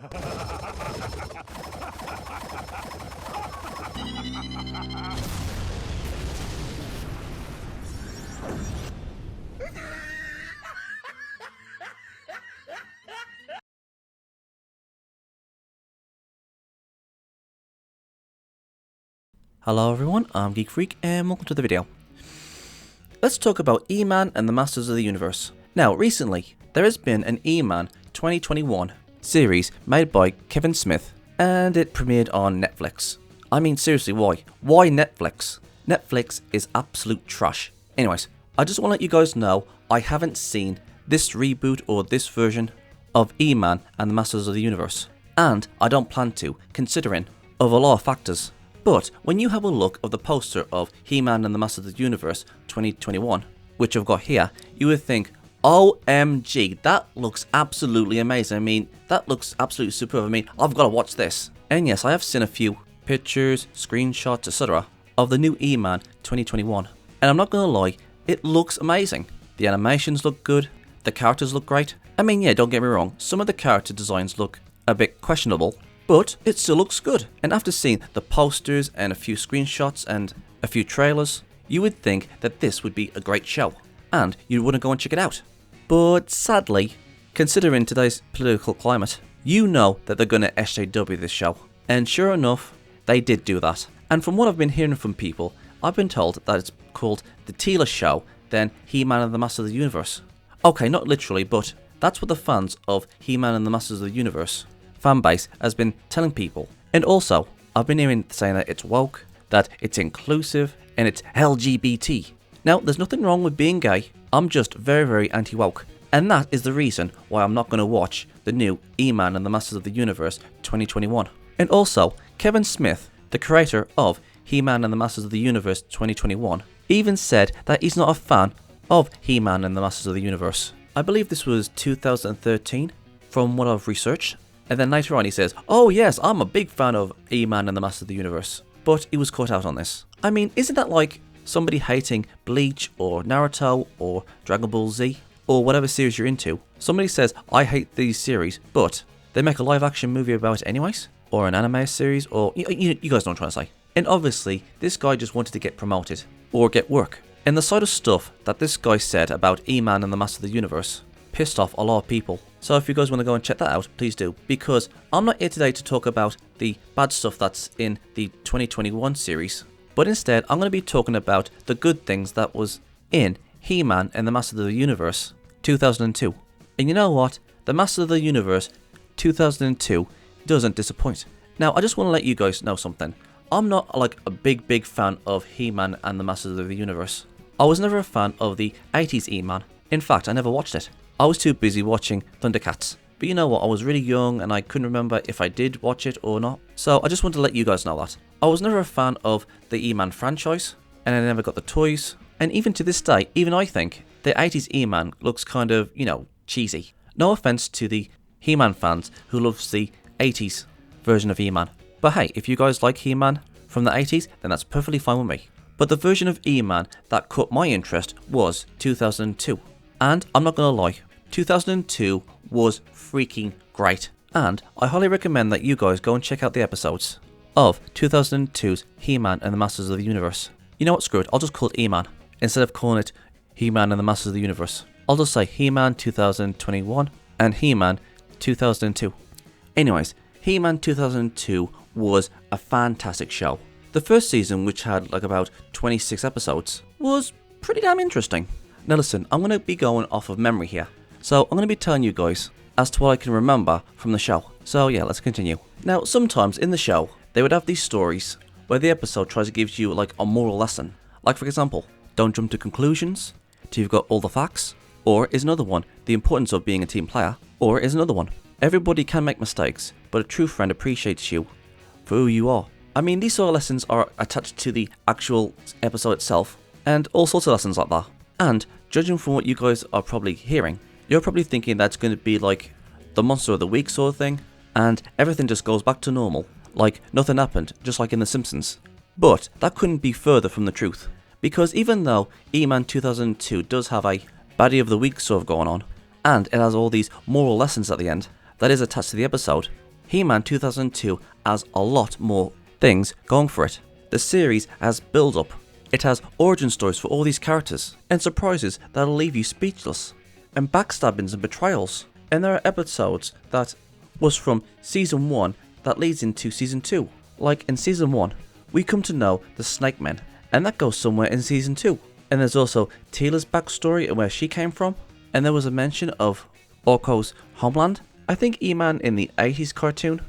Hello everyone, I'm Geek Freak and welcome to the video. Let's talk about E-Man and the Masters of the Universe. Now recently, there has been an E-Man 2021 series made by Kevin Smith and it premiered on Netflix. I mean seriously, why? Why Netflix? Netflix is absolute trash. Anyways, I just want to let you guys know I haven't seen this reboot or this version of E-Man and the Masters of the Universe. And I don't plan to, considering of a lot of factors. But when you have a look of the poster of He-Man and the Masters of the Universe 2021, which I've got here, you would think, OMG, that looks absolutely amazing. I mean, that looks absolutely superb. I mean, I've got to watch this. And yes, I have seen a few pictures, screenshots, etc. of the new E-Man 2021. And I'm not going to lie, it looks amazing. The animations look good, the characters look great. I mean, yeah, don't get me wrong, some of the character designs look a bit questionable, but it still looks good. And after seeing the posters and a few screenshots and a few trailers, you would think that this would be a great show and you want to go and check it out. But sadly, considering today's political climate, you know that they're going to SJW this show. And sure enough, they did do that. And from what I've been hearing from people, I've been told that it's called the Teela Show, then He-Man and the Masters of the Universe. Okay, not literally, but that's what the fans of He-Man and the Masters of the Universe fanbase has been telling people. And also, I've been hearing saying that it's woke, that it's inclusive, and it's LGBT. Now, there's nothing wrong with being gay, I'm just very, very anti-woke. And that is the reason why I'm not going to watch the new E-Man and the Masters of the Universe 2021. And also, Kevin Smith, the creator of He-Man and the Masters of the Universe 2021, even said that he's not a fan of He-Man and the Masters of the Universe. I believe this was 2013, from what I've researched. And then later on he says, oh yes, I'm a big fan of E-Man and the Masters of the Universe. But he was caught out on this. I mean, isn't that like somebody hating Bleach or Naruto or Dragon Ball Z or whatever series you're into? Somebody says, I hate these series, but they make a live action movie about it anyways? Or an anime series, or you guys know what I'm trying to say. And obviously, this guy just wanted to get promoted or get work. And the side of stuff that this guy said about E-Man and the Masters of the Universe pissed off a lot of people. So if you guys want to go and check that out, please do. Because I'm not here today to talk about the bad stuff that's in the 2021 series. But instead, I'm going to be talking about the good things that was in He-Man and the Masters of the Universe 2002. And you know what? The Masters of the Universe 2002 doesn't disappoint. Now, I just want to let you guys know something. I'm not like a big fan of He-Man and the Masters of the Universe. I was never a fan of the 80s E-Man. In fact, I never watched it. I was too busy watching Thundercats. But you know what, I was really young and I couldn't remember if I did watch it or not. So I just wanted to let you guys know that. I was never a fan of the E-Man franchise, and I never got the toys. And even to this day, even I think the 80s E-Man looks kind of, cheesy. No offense to the He-Man fans who loves the 80s version of E-Man. But hey, if you guys like He-Man from the 80s, then that's perfectly fine with me. But the version of E-Man that caught my interest was 2002. And I'm not gonna lie, 2002 was freaking great. And I highly recommend that you guys go and check out the episodes of 2002's He-Man and the Masters of the Universe. You know what, screw it, I'll just call it E-Man. Instead of calling it He-Man and the Masters of the Universe. I'll just say He-Man 2021 and He-Man 2002. Anyways, He-Man 2002 was a fantastic show. The first season, which had like about 26 episodes, was pretty damn interesting. Now listen, I'm going to be going off of memory here. So I'm going to be telling you guys as to what I can remember from the show. So yeah, let's continue. Now, sometimes in the show, they would have these stories where the episode tries to give you like a moral lesson. Like for example, don't jump to conclusions till you've got all the facts. Or is another one, the importance of being a team player. Or is another one, everybody can make mistakes, but a true friend appreciates you for who you are. I mean, these sort of lessons are attached to the actual episode itself, and all sorts of lessons like that. And judging from what you guys are probably hearing, you're probably thinking that's going to be like the monster of the week sort of thing, and everything just goes back to normal, like nothing happened, just like in The Simpsons. But that couldn't be further from the truth, because even though E-Man 2002 does have a baddie of the week sort of going on, and it has all these moral lessons at the end that is attached to the episode, He-Man 2002 has a lot more things going for it. The series has build-up. It has origin stories for all these characters, and surprises that'll leave you speechless, and backstabbings and betrayals. And there are episodes that was from Season 1 that leads into Season 2. Like in Season 1, we come to know the Snake Men, and that goes somewhere in Season 2. And there's also Teela's backstory and where she came from. And there was a mention of Orko's homeland. I think E-Man in the 80s cartoon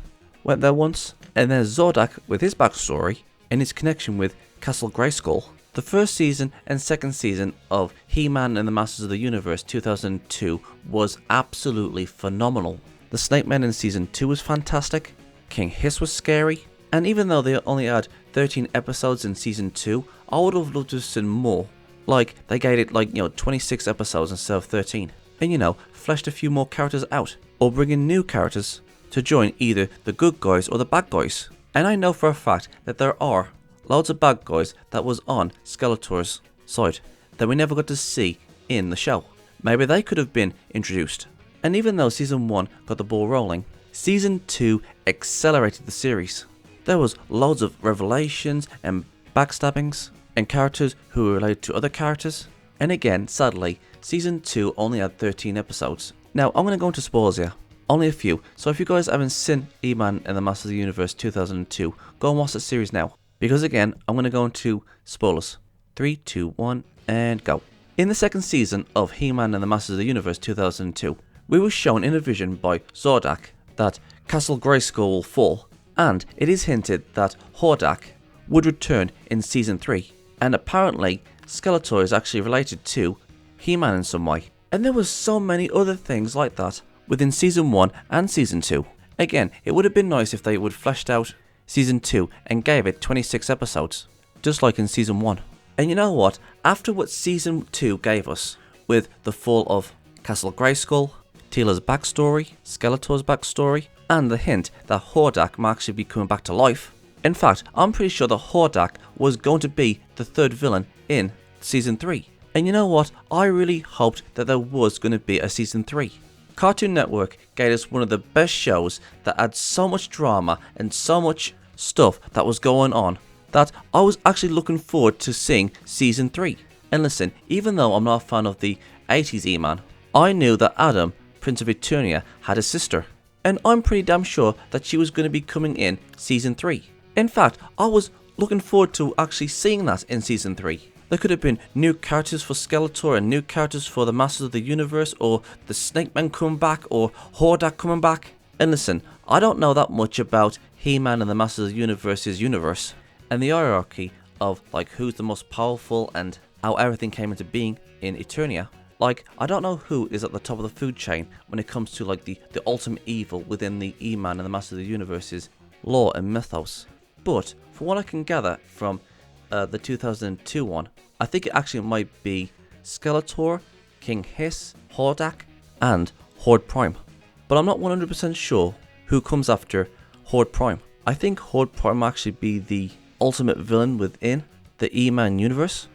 went there once. And there's Zodak with his backstory and his connection with Castle Grayskull. The first season and second season of He-Man and the Masters of the Universe 2002 was absolutely phenomenal. The Snake Men in Season 2 was fantastic. King Hiss was scary. And even though they only had 13 episodes in Season 2, I would have loved to have seen more. Like, they gave it 26 episodes instead of 13. And fleshed a few more characters out. Or bring in new characters to join either the good guys or the bad guys. And I know for a fact that there are loads of bad guys that was on Skeletor's side that we never got to see in the show. Maybe they could have been introduced. And even though Season 1 got the ball rolling, Season 2 accelerated the series. There was loads of revelations and backstabbings and characters who were related to other characters. And again, sadly, Season 2 only had 13 episodes. Now, I'm going to go into spoilers here. Only a few. So if you guys haven't seen E-Man and the Masters of the Universe 2002, go and watch the series now. Because again, I'm going to go into spoilers. 3, 2, 1, and go. In the second season of He-Man and the Masters of the Universe 2002, we were shown in a vision by Zodak that Castle Grayskull will fall, and it is hinted that Hordak would return in Season 3, and apparently Skeletor is actually related to He-Man in some way. And there was so many other things like that within Season 1 and Season 2. Again, it would have been nice if they would fleshed out Season 2 and gave it 26 episodes, just like in Season 1. And you know what? After what Season 2 gave us, with the fall of Castle Grayskull, Teela's backstory, Skeletor's backstory, and the hint that Hordak might actually be coming back to life. In fact, I'm pretty sure that Hordak was going to be the third villain in Season 3. And you know what? I really hoped that there was going to be a Season 3. Cartoon Network gave us one of the best shows that had so much drama and so much stuff that was going on that I was actually looking forward to seeing Season 3. And listen, even though I'm not a fan of the 80s E-Man, I knew that Adam, Prince of Eternia, had a sister. And I'm pretty damn sure that she was going to be coming in Season 3. In fact, I was looking forward to actually seeing that in Season 3. There could have been new characters for Skeletor and new characters for the Masters of the Universe, or the Snake Men coming back, or Hordak coming back. And listen, I don't know that much about He-Man and the Masters of the Universe's universe, and the hierarchy of like who's the most powerful and how everything came into being in Eternia. Like, I don't know who is at the top of the food chain when it comes to like the ultimate evil within the E-Man and the Masters of the Universe's lore and mythos. But from what I can gather from the 2002 one, I think it actually might be Skeletor, King Hiss, Hordak, and Horde Prime. But I'm not 100% sure who comes after Horde Prime. I think Horde Prime will actually be the ultimate villain within the E-Man universe.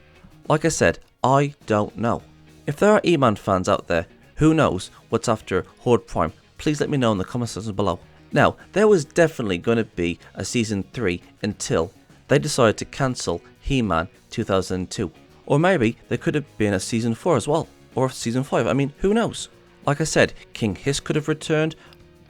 Like I said, I don't know. If there are E-Man fans out there who knows what's after Horde Prime, please let me know in the comment section below. Now, there was definitely going to be a Season 3 until they decided to cancel He-Man 2002. Or maybe there could have been a Season 4 as well, or Season 5, I mean, who knows? Like I said, King Hiss could have returned,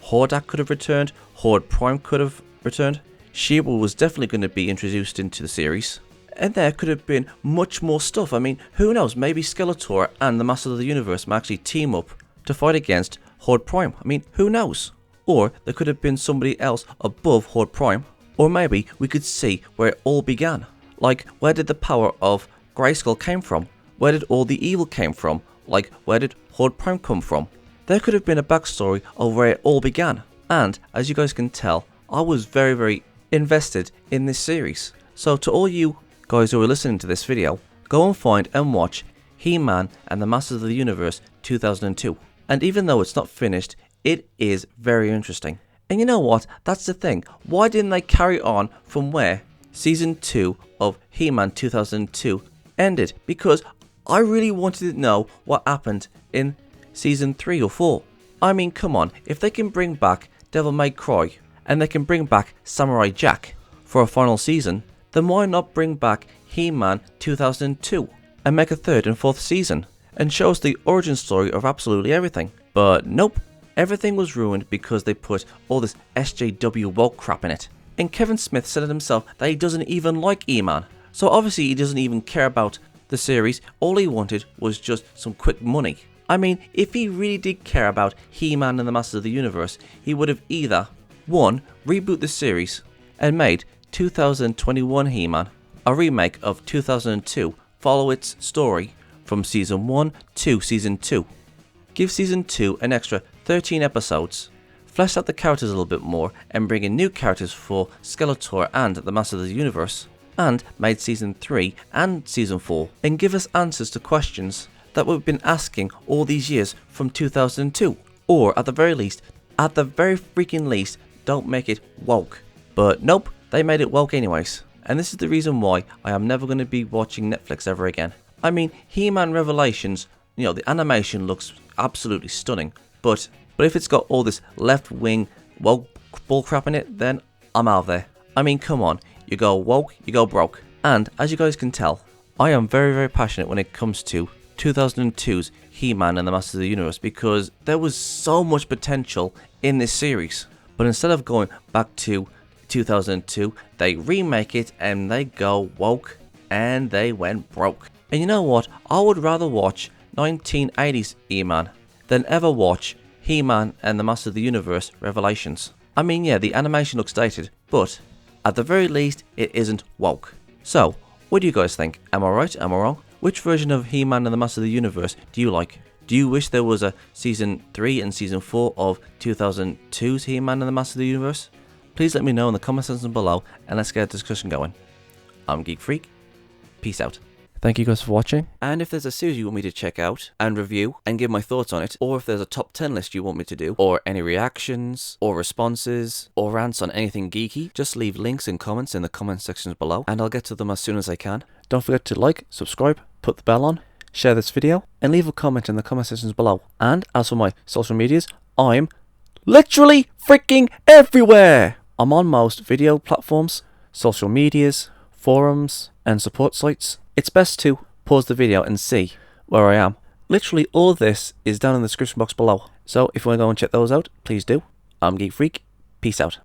Hordak could have returned, Horde Prime could have returned, She-Ra was definitely going to be introduced into the series. And there could have been much more stuff. I mean, who knows, maybe Skeletor and the Masters of the Universe might actually team up to fight against Horde Prime. I mean, who knows? Or there could have been somebody else above Horde Prime. Or maybe we could see where it all began. Like, where did the power of Grayskull came from? Where did all the evil came from? Like, where did Horde Prime come from? There could have been a backstory of where it all began. And, as you guys can tell, I was very, very invested in this series. So to all you guys who are listening to this video, go and find and watch He-Man and the Masters of the Universe 2002. And even though it's not finished, it is very interesting. And you know what? That's the thing. Why didn't they carry on from where Season 2 of He-Man 2002 ended? Because I really wanted to know what happened in Season 3 or 4. I mean, come on. If they can bring back Devil May Cry and they can bring back Samurai Jack for a final season, then why not bring back He-Man 2002 and make a third and fourth season and show us the origin story of absolutely everything? But nope, everything was ruined because they put all this SJW woke crap in it. And Kevin Smith said it himself that he doesn't even like He-Man, so obviously he doesn't even care about the series. All he wanted was just some quick money. I mean, if he really did care about He-Man and the Masters of the Universe, he would have either 1. Reboot the series and made 2021 He-Man a remake of 2002, follow its story from Season 1 to Season 2. Give Season 2 an extra 13 episodes, flesh out the characters a little bit more and bring in new characters for Skeletor and the Masters of the Universe, and made Season 3 and Season 4, and give us answers to questions that we've been asking all these years from 2002. Or at the very freaking least, don't make it woke. But nope, they made it woke anyways. And this is the reason why I am never going to be watching Netflix ever again. I mean, He-Man Revelations, the animation looks absolutely stunning. But if it's got all this left-wing woke bullcrap in it, then I'm out of there. I mean, come on. You go woke, you go broke. And as you guys can tell, I am very, very passionate when it comes to 2002's He-Man and the Masters of the Universe, because there was so much potential in this series. But instead of going back to 2002, they remake it and they go woke and they went broke. And you know what? I would rather watch 1980s He-Man than ever watch He-Man and the Masters of the Universe Revelations. I mean, yeah, the animation looks dated, but at the very least, it isn't woke. So, what do you guys think? Am I right? Am I wrong? Which version of He-Man and the Masters of the Universe do you like? Do you wish there was a Season 3 and Season 4 of 2002's He-Man and the Masters of the Universe? Please let me know in the comment section below and let's get a discussion going. I'm Geek Freak. Peace out. Thank you guys for watching. And if there's a series you want me to check out and review and give my thoughts on it, or if there's a top 10 list you want me to do, or any reactions, or responses, or rants on anything geeky, just leave links and comments in the comment sections below, and I'll get to them as soon as I can. Don't forget to like, subscribe, put the bell on, share this video, and leave a comment in the comment sections below. And as for my social medias, I'm literally freaking everywhere! I'm on most video platforms, social medias, forums, and support sites. It's best to pause the video and see where I am. Literally all of this is down in the description box below. So if you want to go and check those out, please do. I'm Geek Freak. Peace out.